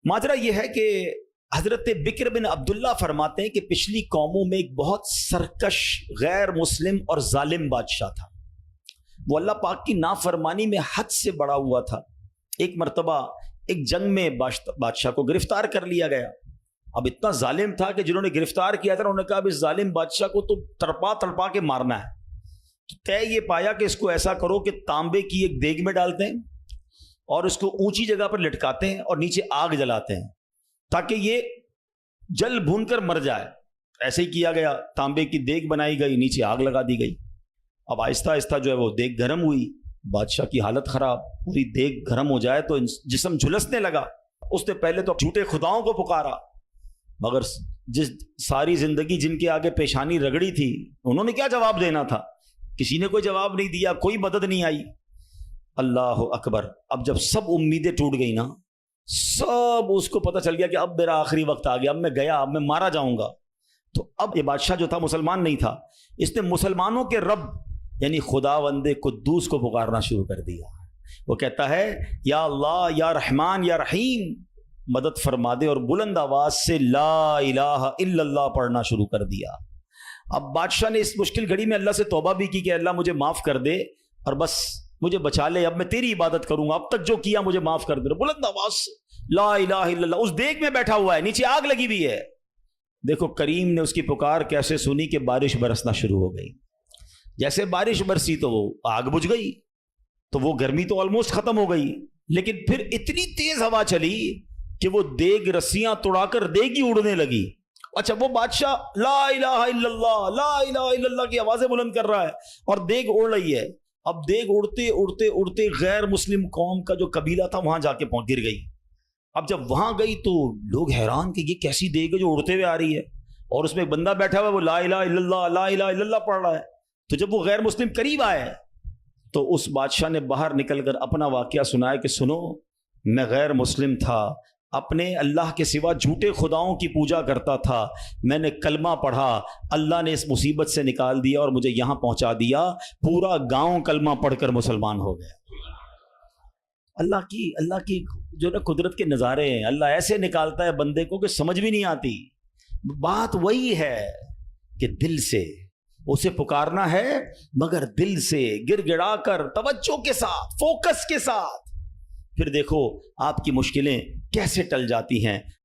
ماجرا یہ ہے کہ حضرت بکر بن عبداللہ فرماتے ہیں کہ پچھلی قوموں میں ایک بہت سرکش غیر مسلم اور ظالم بادشاہ تھا. وہ اللہ پاک کی نافرمانی میں حد سے بڑا ہوا تھا. ایک مرتبہ ایک جنگ میں بادشاہ کو گرفتار کر لیا گیا. اب اتنا ظالم تھا کہ جنہوں نے گرفتار کیا تھا انہوں نے کہا اب اس ظالم بادشاہ کو تو تڑپا تڑپا کے مارنا ہے. طے یہ پایا کہ اس کو ایسا کرو کہ تانبے کی ایک دیگ میں ڈالتے ہیں اور اس کو اونچی جگہ پر لٹکاتے ہیں اور نیچے آگ جلاتے ہیں تاکہ یہ جل بھون کر مر جائے. ایسے ہی کیا گیا. تانبے کی دیگ بنائی گئی, نیچے آگ لگا دی گئی. اب آہستہ آہستہ جو ہے وہ دیگ گرم ہوئی. بادشاہ کی حالت خراب. پوری دیگ گرم ہو جائے تو جسم جھلسنے لگا. اس نے پہلے تو جھوٹے خداؤں کو پکارا, مگر جس ساری زندگی جن کے آگے پیشانی رگڑی تھی انہوں نے کیا جواب دینا تھا؟ کسی نے کوئی جواب نہیں دیا, کوئی مدد نہیں آئی. اللہ اکبر. اب جب سب امیدیں ٹوٹ گئی نا, سب اس کو پتہ چل گیا کہ اب میرا آخری وقت آ گیا, اب میں گیا, اب میں مارا جاؤں گا. تو اب یہ بادشاہ جو تھا مسلمان نہیں تھا. اس نے مسلمانوں کے رب یعنی خداوند قدوس کو پکارنا شروع کر دیا. وہ کہتا ہے یا اللہ یا رحمان یا رحیم مدد فرما دے, اور بلند آواز سے لا الہ الا اللہ پڑھنا شروع کر دیا. اب بادشاہ نے اس مشکل گھڑی میں اللہ سے توبہ بھی کی کہ اللہ مجھے معاف کر دے اور بس مجھے بچا لے, اب میں تیری عبادت کروں گا, اب تک جو کیا مجھے معاف کر دے. بلند آواز سے لا الہ الا اللہ. اس دیگ میں بیٹھا ہوا ہے, نیچے آگ لگی ہوئی ہے. دیکھو کریم نے اس کی پکار کیسے سنی کہ بارش برسنا شروع ہو گئی. جیسے بارش برسی تو وہ آگ بجھ گئی, تو وہ گرمی تو آلموسٹ ختم ہو گئی. لیکن پھر اتنی تیز ہوا چلی کہ وہ دیگ رسیاں توڑا کر دیگ ہی اڑنے لگی. اچھا وہ بادشاہ لا الہ الا اللہ لا الہ الا اللہ کی آوازیں بلند کر رہا ہے اور دیگ اڑ رہی ہے. اب دیگ اڑتے اڑتے اڑتے غیر مسلم قوم کا جو قبیلہ تھا وہاں جا کے گر گئی. اب جب وہاں گئی تو لوگ حیران کہ یہ کیسی دیگ ہے جو اڑتے ہوئے آ رہی ہے, اور اس میں ایک بندہ بیٹھا ہوا ہے وہ لا الہ الا اللہ لا الہ الا اللہ پڑھ رہا ہے. تو جب وہ غیر مسلم قریب آئے تو اس بادشاہ نے باہر نکل کر اپنا واقعہ سنایا کہ سنو, میں غیر مسلم تھا, اپنے اللہ کے سوا جھوٹے خداؤں کی پوجا کرتا تھا, میں نے کلمہ پڑھا, اللہ نے اس مصیبت سے نکال دیا اور مجھے یہاں پہنچا دیا. پورا گاؤں کلمہ پڑھ کر مسلمان ہو گیا. اللہ کی جو نا قدرت کے نظارے ہیں. اللہ ایسے نکالتا ہے بندے کو کہ سمجھ بھی نہیں آتی. بات وہی ہے کہ دل سے اسے پکارنا ہے, مگر دل سے گڑ گڑا کر توجہ کے ساتھ فوکس کے ساتھ. پھر دیکھو آپ کی مشکلیں کیسے ٹل جاتی ہیں.